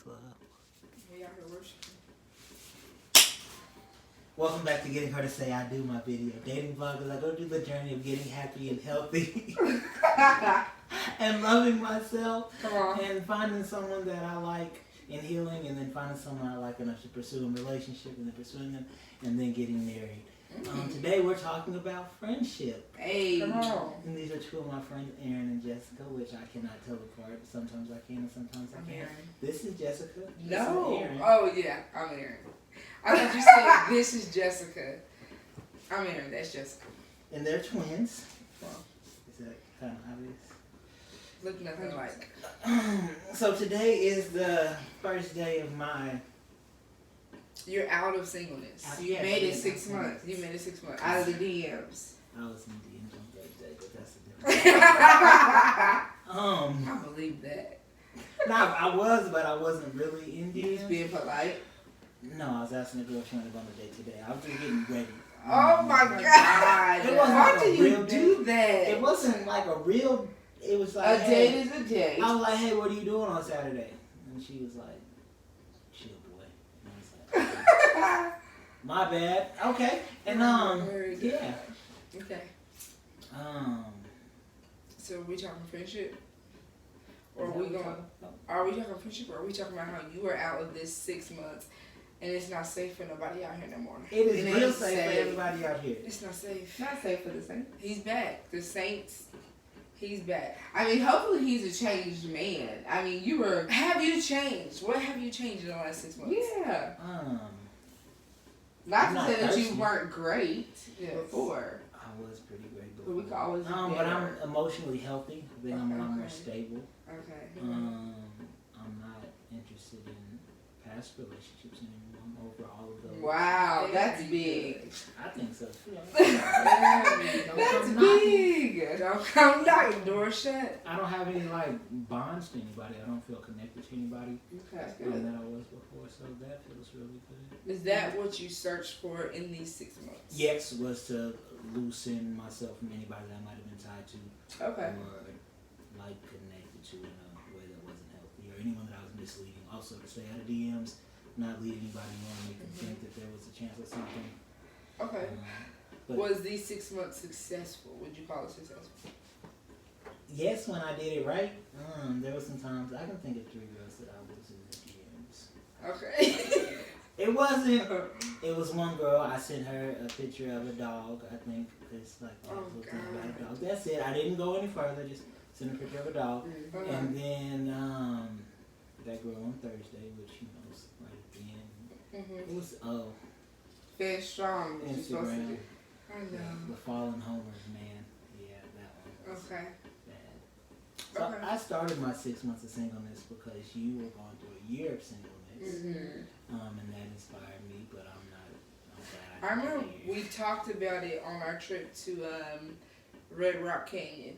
What's up? We out here worshiping. Welcome back to Getting Her to Say I Do, my video. Dating vloggers, I go through the journey of getting happy and healthy and loving myself and finding someone that I like and healing, and then finding someone I like enough to pursue a relationship, and then pursuing them, and then getting married. Today we're talking about friendship. Hey. Come on. And these are two of my friends, Aaron and Jessica, which I cannot tell apart. Sometimes I can and sometimes I can't. This is Jessica. No. This is Aaron. Oh, yeah. I'm Aaron. I thought you said this is Jessica. I'm Aaron. That's Jessica. And they're twins. Is that kind of obvious? Look nothing like. So today is the first day of my... You're out of singleness. You made it 6 months. You made it 6 months. Out of the DMs. I was in DMs on Thursday, but that's a different I believe that. Nah, I was, but I wasn't really in DMs. You was being polite? No, I was asking a girl if she wanted to go on a date today. I was just getting ready. Oh my God. Why do you do that? It wasn't like a real... It was like... A date is a date. I was like, hey, what are you doing on Saturday? And she was like, chill, boy. And I was like, my bad. Okay. And, yeah. Okay. So are we talking friendship? Or are we talking friendship, or are we talking about how you are out of this 6 months and it's not safe for nobody out here no more? It is real safe for everybody out here. It's not safe. Not safe for the Saints. He's back. The Saints, he's back. I mean, hopefully he's a changed man. I mean, you were... Have you changed? What have you changed in the last 6 months? Yeah. I'm not to say that you weren't great before. I was pretty great before. But we could always be but I'm emotionally healthy. I think I'm a lot more stable. Okay. I'm not interested in past relationships anymore. I'm over all of those. Wow, that's big. I think so too. That's big. Don't come knocking, door shut. I don't have any bonds to anybody. I don't feel connected to anybody Okay. that I was before, so that feels really good. Is that what you searched for in these 6 months? Yes, was to loosen myself from anybody that I might have been tied to. Okay. Or connected to in a way that wasn't healthy, or anyone that I was misleading. Also to stay out of DMs, not lead anybody on, make them think that there was a chance of something. Okay. Was these 6 months successful? Would you call it successful? Yes, when I did it right. There were some times I can think of 3 girls that I was in the DMs. Okay. It wasn't. It was one girl. I sent her a picture of a dog. I think it's like about a dog. That's it. I didn't go any further. Just sent a picture of a dog. And then that girl on Thursday, which was right at the end. It was Finish strong. Instagram. I know. The Fallen Homers, man. Yeah, that one. Okay. Bad. So I started my 6 months of singleness because you were going through a year of singleness. And that inspired me, but I'm glad I remember we talked about it on our trip to Red Rock Canyon.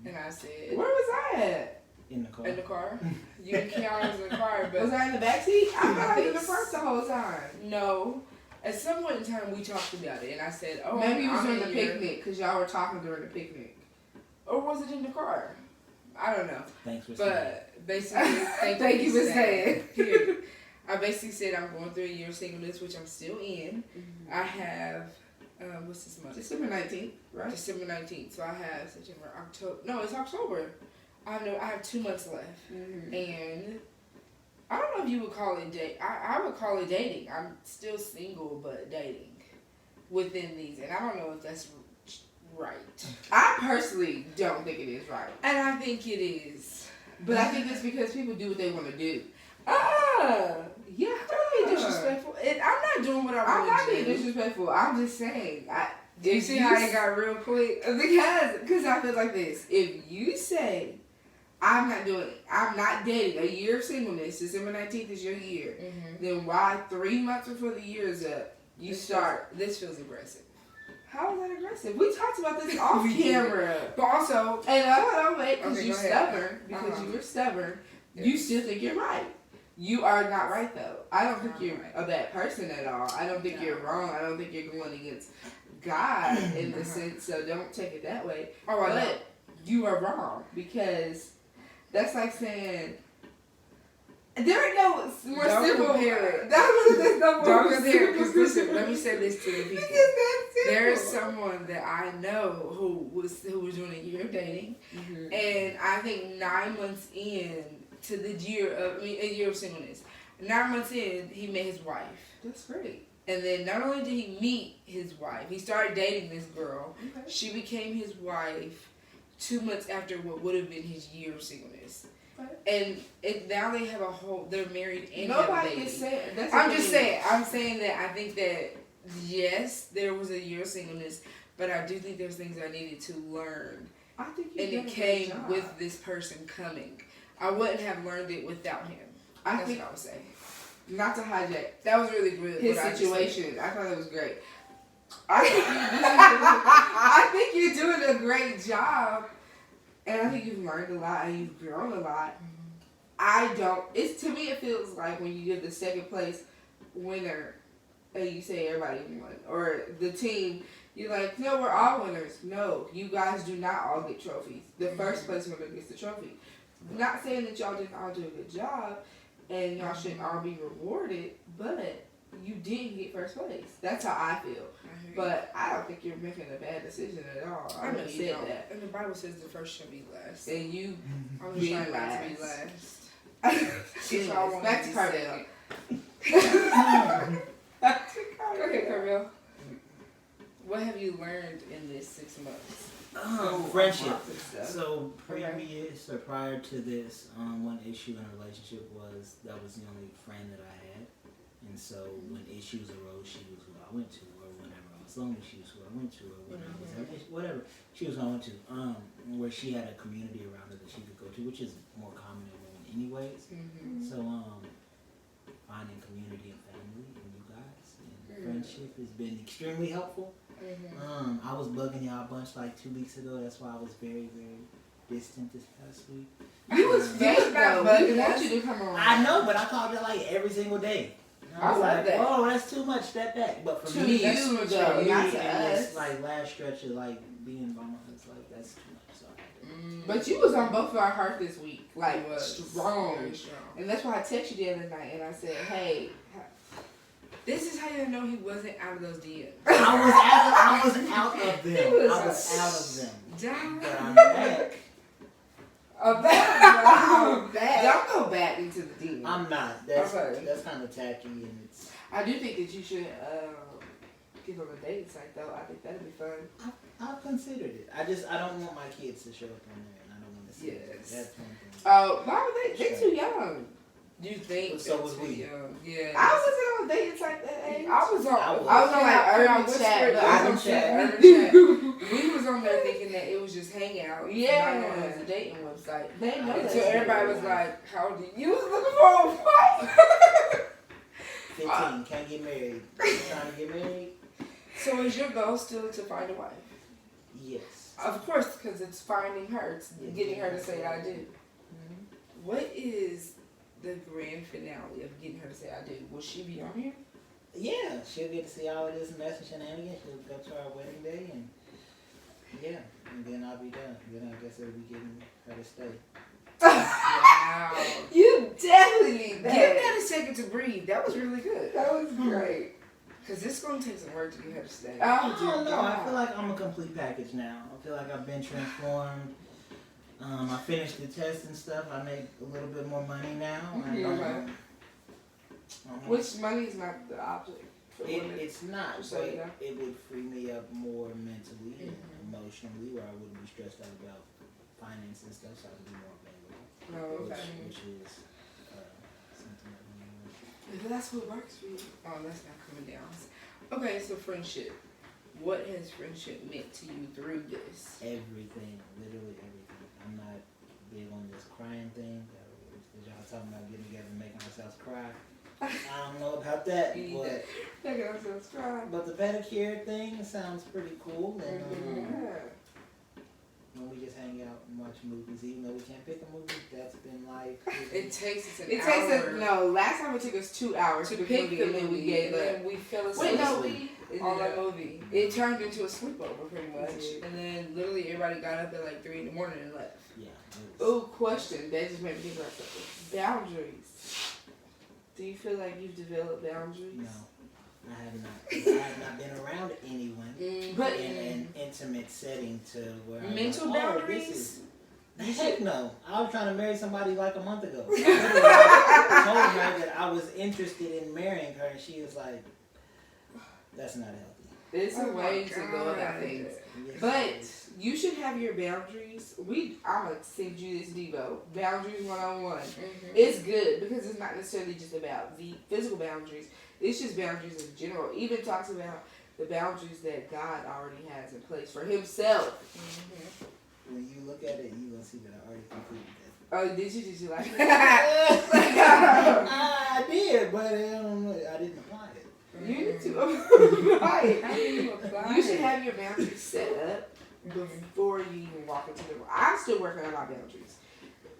And I said... Where was I at? In the car. In the car. You and Keanu was in the car, but... Was I in the backseat? I thought I was in the front the whole time. No. At some point in time, we talked about it, and I said, oh, maybe it was during the picnic, because y'all were talking during the picnic. Or was it in the car? I don't know. Thanks for saying. But basically, thank you for saying. Here. I basically said I'm going through a year of singleness, which I'm still in. I have, what's this month? December 19th, right? December 19th. So I have September, October. No, it's October. I have 2 months left. And I don't know if you would call it date. I would call it dating. I'm still single, but dating within these. And I don't know if that's right. I personally don't think it is right. And I think it is. But I think it's because people do what they want to do. Yeah. Don't be disrespectful. I'm not doing what I want to do. I'm not being disrespectful. I'm just saying. Do you see how it got real quick? Because I feel like this. If you say, I'm not dating, a year of singleness, December 19th is your year, then why 3 months before the year is up, This feels aggressive. How is that aggressive? We talked about this off camera. But also... And hold on, wait, because you're stubborn. Because you were stubborn. Yes. You still think you're right. You are not right, though. I don't think you're a bad person at all. I don't think you're wrong. I don't think you're going against God in the sense, so don't take it that way. But you are wrong, because that's like saying, There ain't no more Don't simple. compare it. There's no more Don't compare, simple. because listen, let me say this to the people. Because that's simple. There's someone that I know who was doing a year of dating, and I think 9 months in to the a year of singleness. 9 months in, he met his wife. That's great. And then not only did he meet his wife, he started dating this girl. Okay. She became his wife 2 months after what would have been his year of singleness. Okay. And now they have they're married and have a Nobody baby. is saying. That's I'm just saying. I'm saying that I think that yes, there was a year of singleness, but I do think there's things I needed to learn, I think and it came with this person coming. I wouldn't have learned it without him. I That's think what I would say. not to hijack That was really good. his what I just situation. I thought it was great. I think you're doing a great job, and I think you've learned a lot and you've grown a lot. I don't. It's to me, it feels like when you get the second place winner, and you say everybody won, or the team. You're like, no, we're all winners. No, you guys do not all get trophies. The first place winner gets the trophy. Not saying that y'all didn't all do a good job, and y'all shouldn't all be rewarded, but you didn't get first place. That's how I feel. But I don't think you're making a bad decision at all. I know never you said don't. that. And the Bible says the first shall be last. And you I'm being trying not to be last. last. If I want Back to to be Carmel. second. Back to Carmel. Okay, Carmel. What have you learned in this 6 months? Friendship. Lots of stuff. So previous or prior to this, one issue in a relationship was that was the only friend that I had, and so when issues arose, she was who I went to, or whenever I was lonely, she was who I went to, or when I was whatever, she was who I went to. Where she had a community around her that she could go to, which is more common in women anyways. So finding community and family and you guys and friendship has been extremely helpful. I was bugging y'all a bunch like 2 weeks ago. That's why I was very, very distant this past week. You was fake though. We want you to come around. I know, but I called it like every single day. I was love like, that. oh, that's too much. Step back. But for To me, you, that's too much though, for me. not to And us. this like last stretch of like being by my husband, like that's too much. So I had to- But you was on both of our heart this week, like It was strong. very strong. And that's why I texted you the other night and I said, hey, This is how you know he wasn't out of those DMs. I was out of them. He was I was out of them. Down. But I'm back. Don't go back into the DM. I'm not. That's Okay. that's kind of tacky and it's. I do think that you should get on a dating site though. I think that'd be fun. I've considered it. I don't want my kids to show up on there, and I don't want to see it. Yes. That's one thing. Oh, why were they too young? You think So that's was we. too young. Yeah. I wasn't on a dating site that age. I was on. I was. I was on like urban chat, but I Urban don't Chat. chat. Urban Chat. We was on there thinking that it was just hangout. Yeah. Not knowing it was a dating website. They know Until that. everybody was like, "How old are you?" You was looking for a wife. 15, can't get married. Trying to get married? So is your goal still to find a wife? Yes. Of course, because it's finding her, it's getting her to say I do. What is the grand finale of getting her to say I do? Will she be on here? Yeah, she'll get to see all of this mess and shenanigans. She'll go to our wedding day and yeah, and then I'll be done. Then I guess it'll be getting her to stay. Wow. You definitely need Give that. that a second to breathe. That was really good. That was great. Because it's going to take some work to get her to stay. Oh, I dear don't know. I God. feel like I'm a complete package now. I feel like I've been transformed. I finished the test and stuff. I make a little bit more money now. And, Okay. Which money is not the object for women. It's not, So, but yeah. it would free me up more mentally and emotionally, where I wouldn't be stressed out about finance and stuff, so I could be more available. Oh, okay. Which is something that we need. If that's what works for you. Oh, that's not coming down. Okay, so friendship. What has friendship meant to you through this? Everything, literally everything. I'm not big on this crying thing. Y'all talking about getting together and making ourselves cry. I don't know about that, but They got subscribe. the pedicure thing sounds pretty cool. And Yeah. when we just hang out and watch movies, even though we can't pick a movie, that's been like It takes us an It hour takes us no. Last time it took us 2 hours to to pick the and then we movie, gave and up. then we fell asleep Wait, no, on the movie. It turned into a sleepover pretty much, did. and then literally everybody got up at like 3 in the morning and left. yeah. Oh, question. That just made me think about something. Boundaries. Do you feel like you've developed boundaries? No, I have not. I have not been around anyone But in an intimate setting to where mental I'm like, boundaries. Heck no. I was trying to marry somebody like a month ago. I told her that I was interested in marrying her, and she was like, "That's not healthy." it's a way to go about things. Yes, But you should have your boundaries. I'm gonna send you this Devo. Boundaries 101. It's good because it's not necessarily just about the physical boundaries. It's just boundaries in general. It even talks about the boundaries that God already has in place for Himself. When you look at it, you're gonna see that I already completed that. Oh, did you? Did you like it? I did, but I didn't apply it. You need to apply it. How do you apply You should it? have your boundaries set up before you even walk into the room. I'm still working on my boundaries.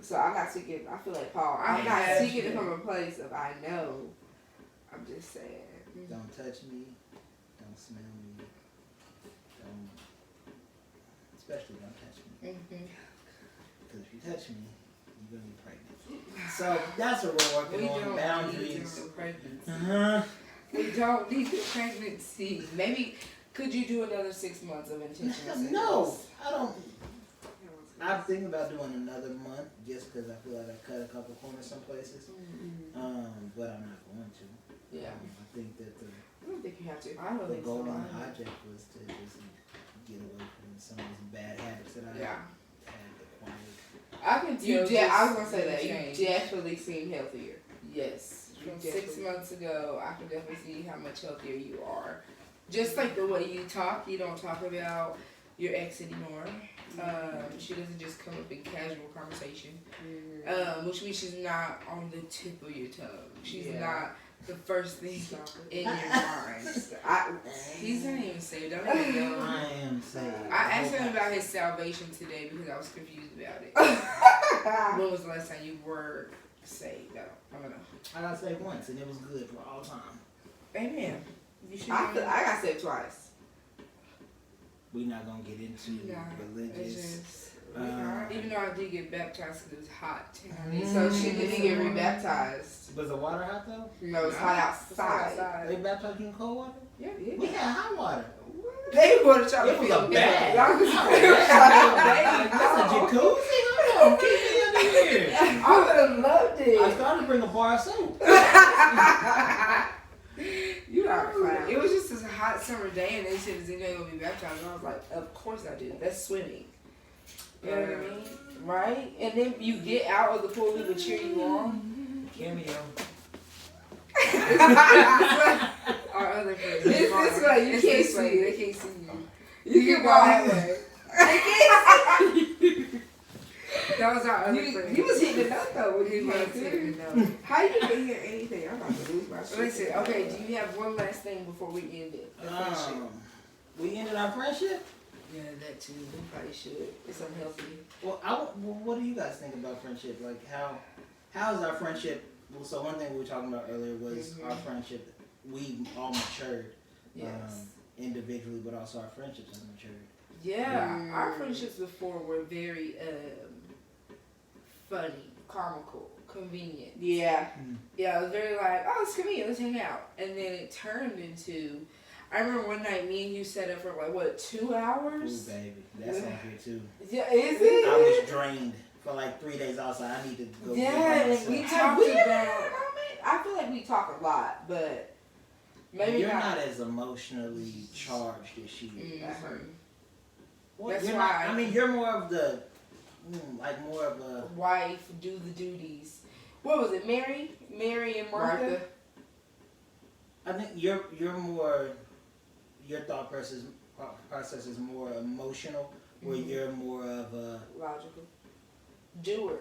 So I'm not seeking, I feel like Paul, I'm not seeking it from a place of I know. I'm just saying. Don't touch me. Don't smell me. Don't, especially don't touch me. Because if you touch me, you're going to be pregnant. So that's what we're working on, boundaries. We don't need the pregnancy. Maybe, could you do another 6 months of intentional sex? No, I don't. I'm thinking about doing another month just because I feel like I cut a couple corners some places. But I'm not going to. Yeah. I think that I don't think you have to. I don't the think golden so. object was to just get away from some of these bad habits that I Yeah. had acquired. I can tell. I was going to say the that. change. You definitely seem healthier. Yes. From 6 months ago, I can definitely see how much healthier you are. Just like the way you talk, you don't talk about your ex anymore. She doesn't just come up in casual conversation, which means she's not on the tip of your tongue. She's not the first thing in your mind. He's not even saved. I don't even know. I am saved. I asked him about his salvation today because I was confused about it. When was the last time you were saved? I don't know. I got saved once, and it was good for all time. Amen. You should. I got saved twice. We're not gonna get into religious. Even though I did get baptized because it was hot. So she didn't get rebaptized. Was the water hot though? No, it's hot outside. They baptized you in cold water? Yeah. We had hot water. They want to try It to was feel a bag. Y'all was That's a jacuzzi? Hold on, keep me under here. I would have loved it. I started to bring a bar of soap. You are fine. It was just a hot summer day, and they said, "Is anybody gonna be baptized?" And I was like, "Of course I do. That's swimming." You know what I mean? Right? And then you get out of the pool, we would cheer you on. Cameo. Our other friends. It's this way. You It's can't this way. see They it. can't see you. You can can go walk. that way. That was our other friend. He was hitting the note though when he He was was hitting the note. How you didn't hear anything? I'm about to lose my shit. Listen, okay, do you have one last thing before we end it? The friendship. We ended our friendship? Yeah, that too. We probably should. It's unhealthy. Well, what do you guys think about friendship? Like, how is our friendship? Well, so one thing we were talking about earlier was our friendship. We all matured, Yes. individually, but also our friendships have matured. Yeah, our friendships before were very funny, comical, convenient. Yeah. Yeah, it was very like, oh, it's convenient, let's hang out. And then it turned into, I remember one night me and you sat up for like, what, 2 hours? Ooh, baby, that's on here too. Yeah, is it? I was drained for like 3 days outside. I need to go. Yeah, and we myself. talked about, I feel like we talk a lot, but maybe You're not. not as emotionally charged as she is. Mhm. Well, That's you're why not, I mean, you're more of the, like more of a. Wife, do the duties. What was it, Mary? Mary and Martha? I think you're more. Your thought process is more emotional, where you're more of a. Logical. Doer.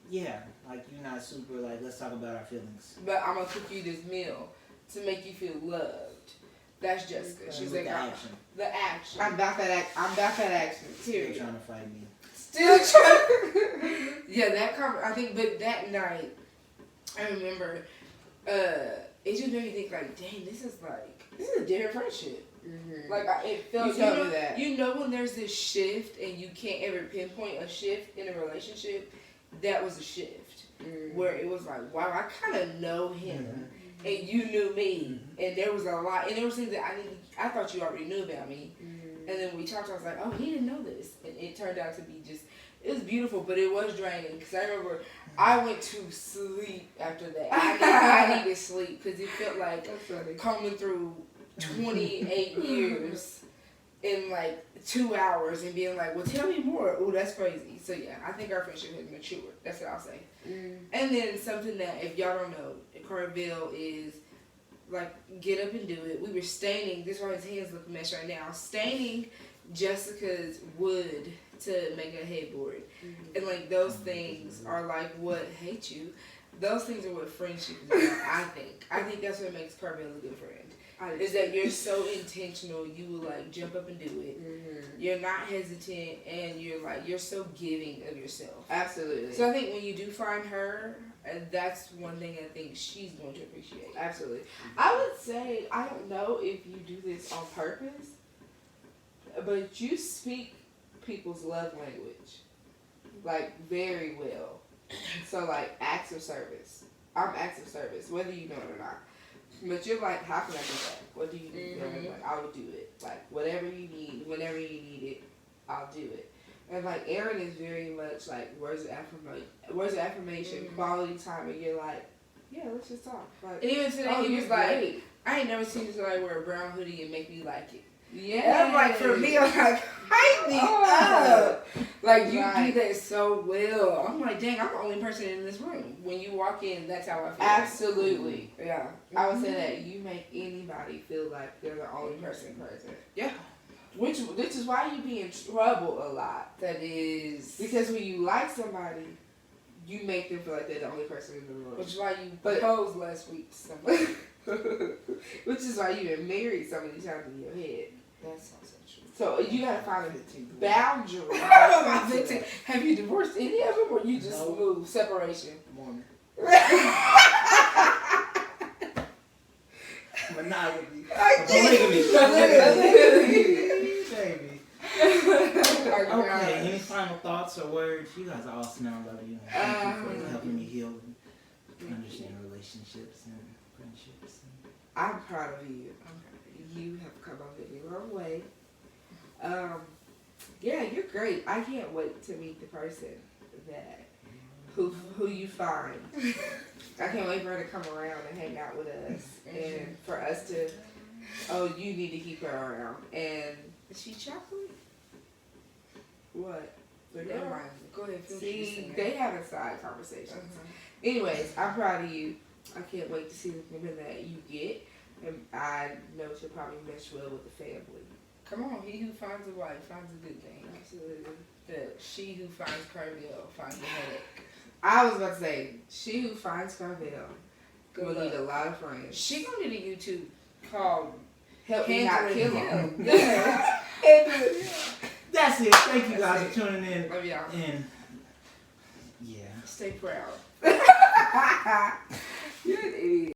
Yeah, like you're not super like, let's talk about our feelings. But I'm gonna cook you this meal to make you feel loved. That's Jessica. She's With like, the action. The action. I'm about that action. Still Period. trying to fight me. Still trying. Yeah, I think, but that night, I remember, it just made me think like, dang, this is a different friendship. Mm-hmm. Like, it felt, You told me that. You know when there's this shift and you can't ever pinpoint a shift in a relationship, that was a shift. where it was like, wow, I kind of know him, and you knew me, and there was a lot, and there was things that I thought you already knew about me, and then when we talked, I was like, oh, he didn't know this, and it turned out to be it was beautiful, but it was draining, because I remember I went to sleep after that. I needed sleep, because it felt like coming through 28 years in like 2 hours and being like, well, tell me more. Oh, that's crazy. So yeah, I think our friendship has matured. That's what I'll say. And then something that, if y'all don't know, Carville is like, get up and do it. We were staining, this is why his hands look a mess right now, staining Jessica's wood to make a headboard. And like, those things are like what, hate you, those things are what friendship is about, I think. I think that's what makes Carville a good friend. Is that you're so intentional, you will like jump up and do it. You're not hesitant, and you're so giving of yourself. Absolutely. So I think when you do find her, that's one thing I think she's going to appreciate. Absolutely. I would say, I don't know if you do this on purpose, but you speak people's love language like very well. So like acts of service. I'm acts of service, whether you know it or not. But you're like, how can I do that? What do you need? Like, I will do it. Like, whatever you need, whenever you need it, I'll do it. And like, Aaron is very much like words of affirmation, quality time, and you're like, yeah, let's just talk. Like, and even today, he was like, I ain't never seen somebody wear a brown hoodie and make me like it. Yeah, I'm like, for me, I'm like, hype me up. Like, you do that so well. I'm like, dang, I'm the only person in this room. When you walk in, that's how I feel. Absolutely. Yeah. I would say that you make anybody feel like they're the only person present. Yeah. Which is why you be in trouble a lot. That is. Because when you like somebody, you make them feel like they're the only person in the room. Which is why you proposed last week to somebody. Which is why you've been married so many times in your head. That sounds so true. So you gotta find a boundary. Have you divorced any of them, or you just moved separation? Mormon. Monogamy. Baby. Okay, any final thoughts or words? You guys are awesome. I love you. Thank you for helping me heal and understand relationships and friendships. I'm proud of you. You have come a very long way. Yeah, you're great. I can't wait to meet the person that who you find. I can't wait for her to come around and hang out with us, and for us to. Oh, you need to keep her around. And is she chocolate? What? Never mind. Go ahead. See, they have side conversations. Anyways, I'm proud of you. I can't wait to see the women that you get. And I know she'll probably mesh well with the family. Come on, he who finds a wife finds a good thing. Absolutely. She who finds Carville finds a headache. I was about to say, she who finds Carville will need a lot of friends. She gonna need a YouTube called Help Me Not Kill Him. That's it. Thank you guys for tuning in. Love y'all. And yeah. Stay proud. You're an idiot.